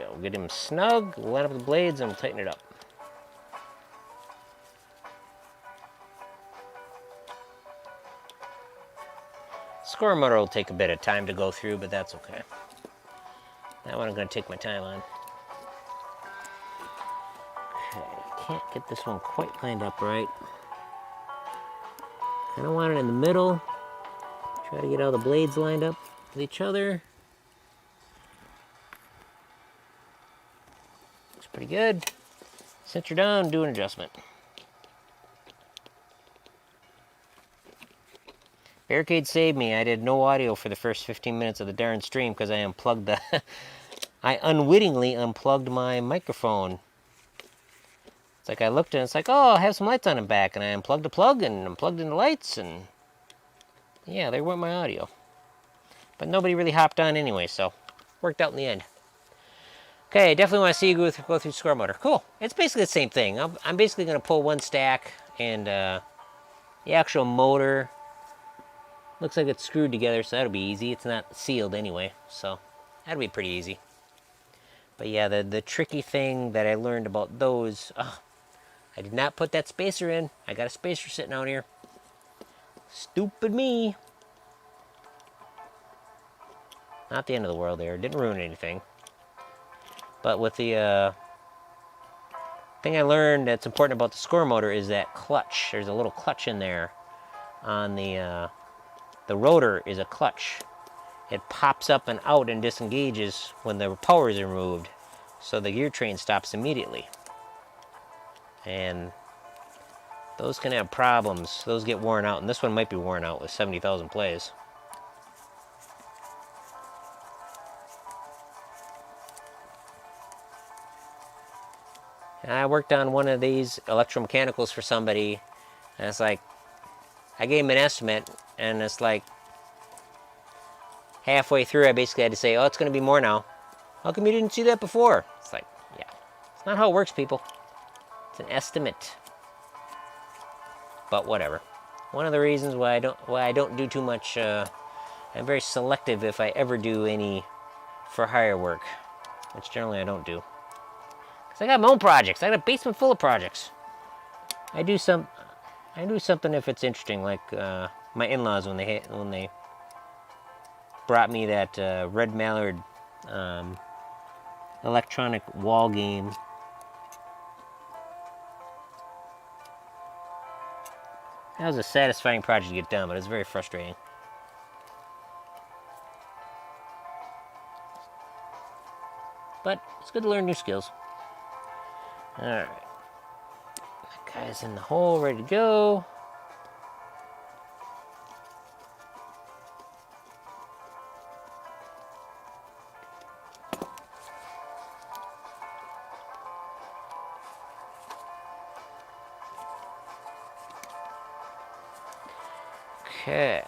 go. Get him snug, line up the blades, and we'll tighten it up. Score motor will take a bit of time to go through, but that's okay. That one I'm going to take my time on. Okay, can't get this one quite lined up right. Kind of want it in the middle. Try to get all the blades lined up with each other. Looks pretty good. Since you're done, do an adjustment. Barricade saved me. I did no audio for the first 15 minutes of the darn stream because I unplugged the... I unwittingly unplugged my microphone. It's like I looked and it's like, oh, I have some lights on the back, and I unplugged the plug and unplugged in the lights, and yeah, there went my audio. But nobody really hopped on anyway, so worked out in the end. Okay, definitely want to see you go through score motor. Cool. It's basically the same thing. I'm basically going to pull one stack, and the actual motor looks like it's screwed together, so that'll be easy. It's not sealed anyway, so that'll be pretty easy. But yeah, the tricky thing that I learned about those, I did not put that spacer in. I got a spacer sitting out here. Stupid me. Not the end of the world there. Didn't ruin anything. But with the thing I learned that's important about the score motor is that clutch. There's a little clutch in there. On the rotor is a clutch. It pops up and out and disengages when the power is removed, so the gear train stops immediately. And those can have problems. Those get worn out, and this one might be worn out with 70,000 plays. And I worked on one of these electromechanicals for somebody, and it's like, I gave him an estimate, and it's like, halfway through I basically had to say, oh, it's going to be more now. How come you didn't see that before? It's like, yeah, it's not how it works, people. It's an estimate. But whatever. One of the reasons why I don't do too much, I'm very selective if I ever do any for hire work, which generally I don't do. Because I got my own projects. I got a basement full of projects. I do something if it's interesting, like my in-laws when they brought me that Red Mallard electronic wall game. That was a satisfying project to get done, but it's very frustrating. But it's good to learn new skills. Alright. That guy's in the hole, ready to go. Okay.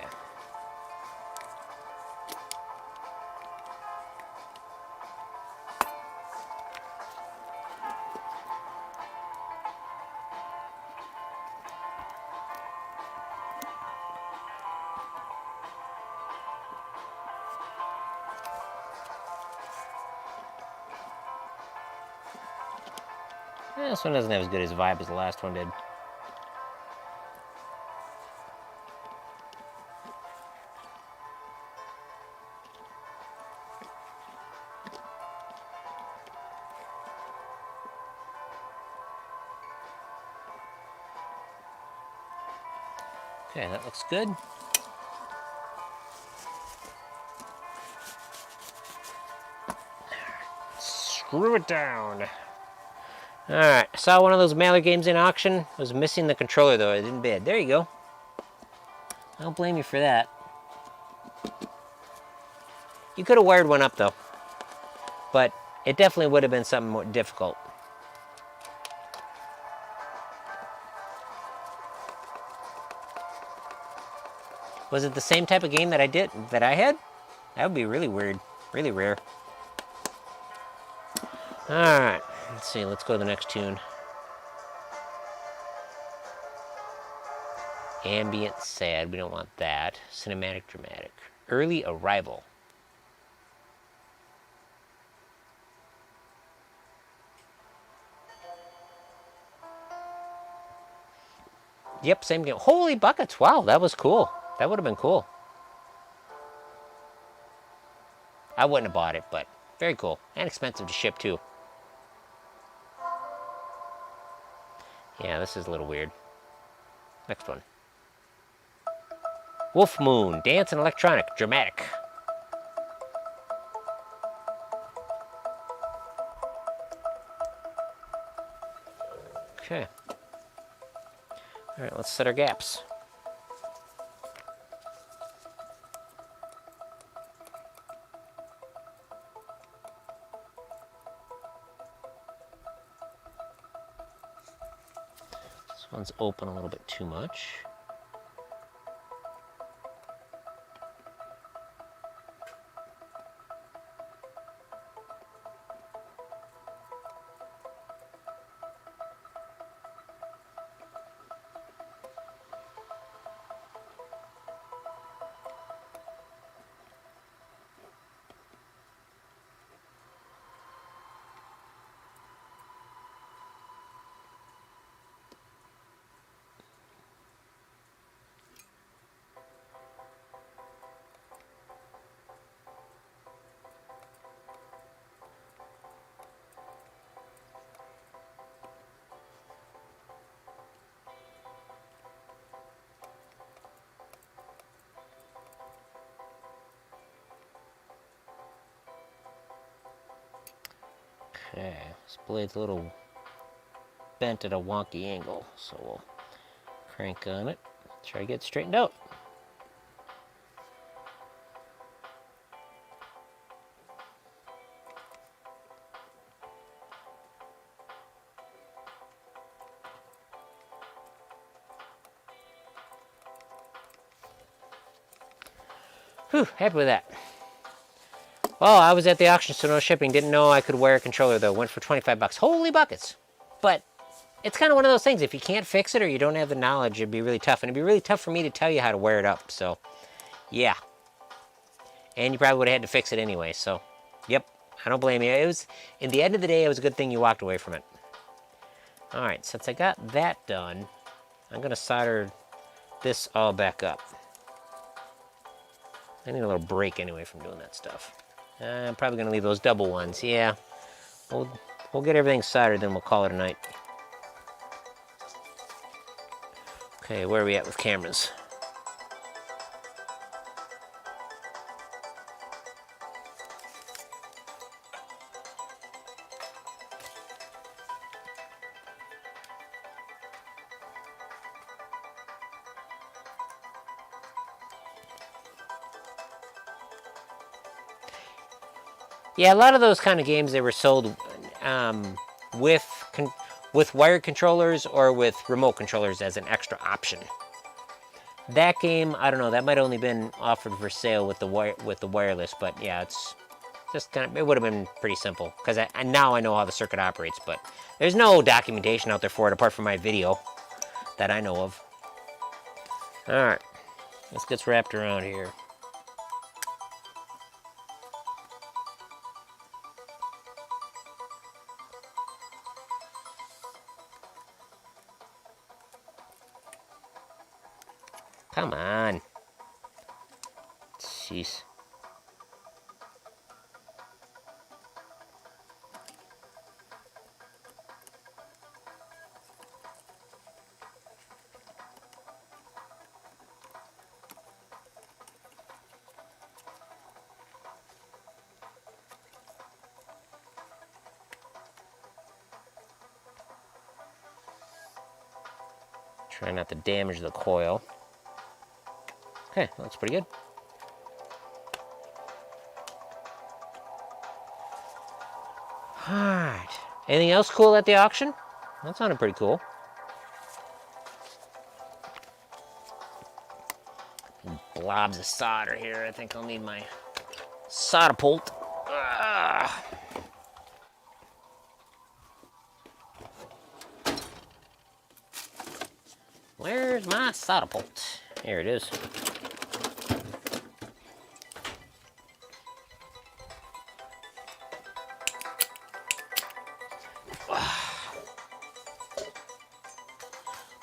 This one doesn't have as good as vibe as the last one did. Okay, that looks good. Screw it down. Alright, I saw one of those Mallard games in auction. It was missing the controller though, I didn't bid. There you go. I don't blame you for that. You could have wired one up though. But it definitely would have been something more difficult. Was it the same type of game that I had? That would be really weird. Really rare. Alright. Let's see, let's go to the next tune. Ambient sad, we don't want that. Cinematic dramatic. Early arrival. Yep, same game. Holy buckets. Wow, that was cool. That would have been cool. I wouldn't have bought it, but very cool. And expensive to ship, too. Yeah, this is a little weird. Next one. Wolf Moon. Dance and electronic. Dramatic. Okay. All right, let's set our gaps. This one's open a little bit too much. Okay, this blade's a little bent at a wonky angle, so we'll crank on it, try to get it straightened out. Whew, happy with that. Well, I was at the auction, so no shipping. Didn't know I could wear a controller, though. Went for 25 bucks. Holy buckets. But it's kind of one of those things. If you can't fix it or you don't have the knowledge, it'd be really tough. And it'd be really tough for me to tell you how to wear it up. So, yeah. And you probably would have had to fix it anyway. So, yep. I don't blame you. It was, in the end of the day, it was a good thing you walked away from it. All right. Since I got that done, I'm going to solder this all back up. I need a little break anyway from doing that stuff. I'm probably going to leave those double ones. Yeah. We'll get everything soldered, then we'll call it a night. Okay, where are we at with cameras? Yeah, a lot of those kind of games, they were sold with wired controllers or with remote controllers as an extra option. That game, I don't know, that might only been offered for sale with the wireless, but yeah, it's just kind of, it would have been pretty simple because now I know how the circuit operates, but there's no documentation out there for it apart from my video that I know of. All right, let's get wrapped around here. Come on. Jeez. Try not to damage the coil. Okay, that's pretty good. Alright. Anything else cool at the auction? That sounded pretty cool. Blobs of solder here. I think I'll need my solder pult. Where's my solder pult? Here it is.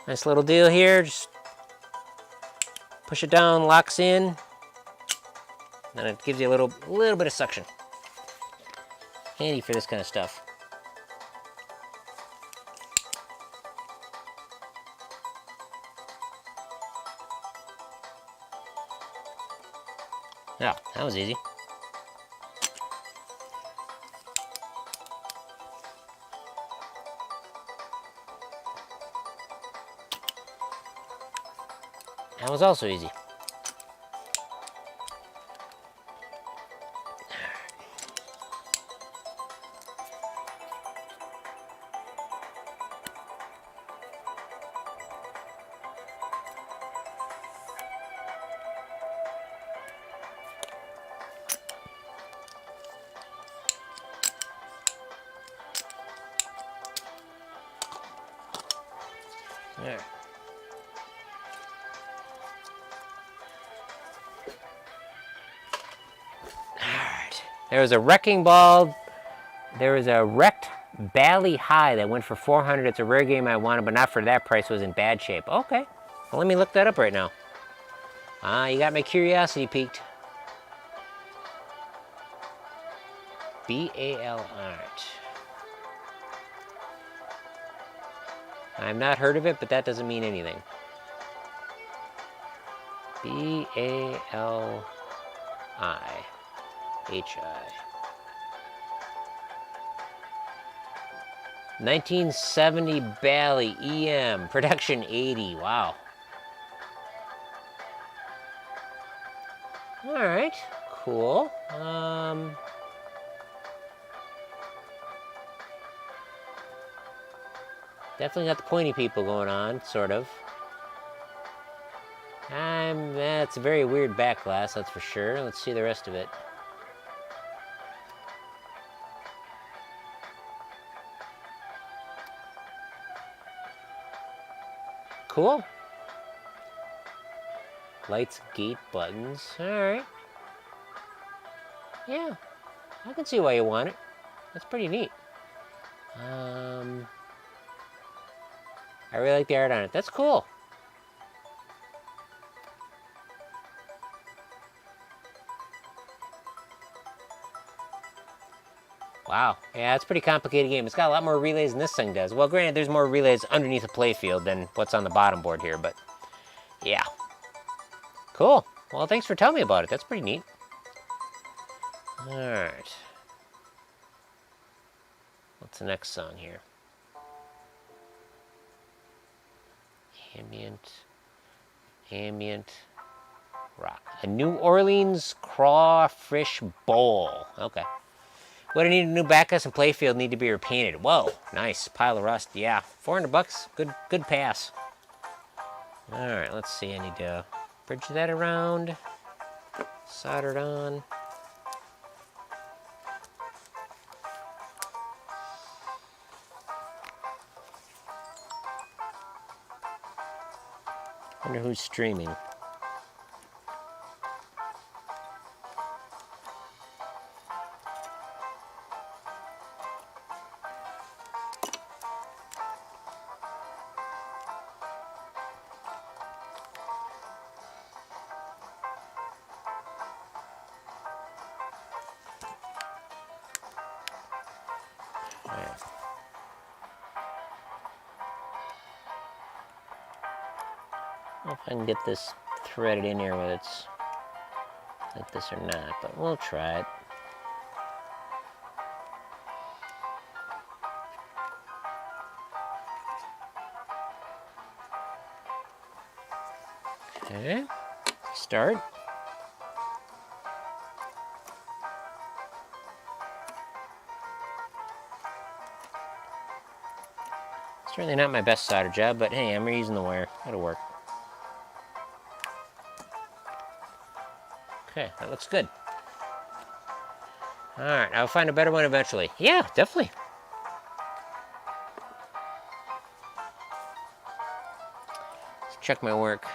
Nice little deal here. Just push it down, locks in, and it gives you a little bit of suction. Handy for this kind of stuff. Yeah, that was easy. That was also easy. There. Alright. There was a wrecking ball. There was a wrecked Bally High that went for 400. It's a rare game I wanted, but not for that price. It was in bad shape. Okay. Well, let me look that up right now. You got my curiosity piqued. BAL. Alright. I've not heard of it, but that doesn't mean anything. BALIHI. 1970 Bally EM. Production 80. Wow. Alright. Cool. Definitely got the pointy people going on, sort of. That's a very weird back glass, that's for sure. Let's see the rest of it. Cool. Lights, gate buttons. Alright. Yeah. I can see why you want it. That's pretty neat. I really like the art on it. That's cool. Wow. Yeah, it's a pretty complicated game. It's got a lot more relays than this thing does. Well, granted, there's more relays underneath the playfield than what's on the bottom board here, but yeah. Cool. Well, thanks for telling me about it. That's pretty neat. Alright. What's the next song here? Ambient rock. A New Orleans crawfish bowl. Okay. Would I need a new backglass and playfield need to be repainted? Whoa, nice pile of rust. Yeah, $400. Good pass. All right, let's see. I need to bridge that around. Solder it on. Wonder who's streaming. I don't know if I can get this threaded in here whether it's like this or not, but we'll try it. Okay, start. Certainly not my best solder job, but hey, I'm reusing the wire. It'll work. Okay, that looks good. All right, I'll find a better one eventually. Yeah, definitely. Let's check my work.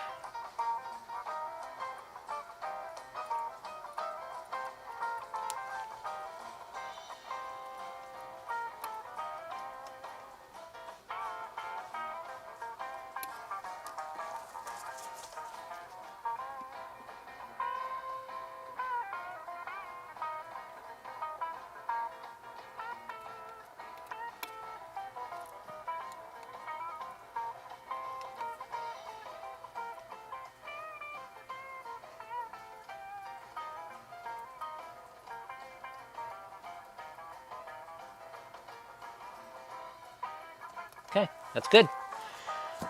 Okay, that's good.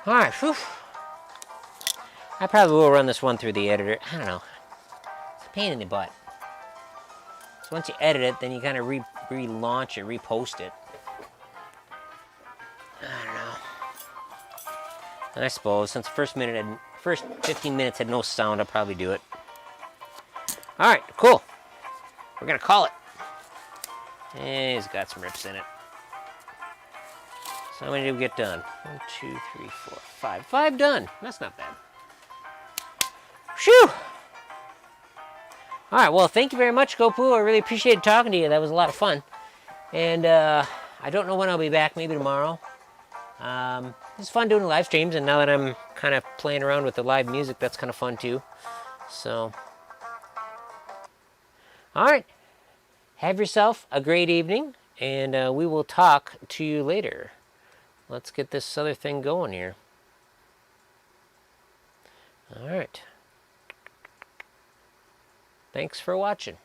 All right, whew. I probably will run this one through the editor. I don't know. It's a pain in the butt. So once you edit it, then you kind of relaunch it, repost it. I don't know. And I suppose since the first 15 minutes had no sound, I'll probably do it. All right, cool. We're gonna call it. And he's got some rips in it. So how many did we get done? 1, 2, 3, 4, 5. 5 done. That's not bad. Phew! All right, well, thank you very much, Gopu. I really appreciated talking to you. That was a lot of fun. And I don't know when I'll be back, maybe tomorrow. It's fun doing live streams, and now that I'm kind of playing around with the live music, that's kind of fun too. So, all right. Have yourself a great evening, and we will talk to you later. Let's get this other thing going here. All right. Thanks for watching.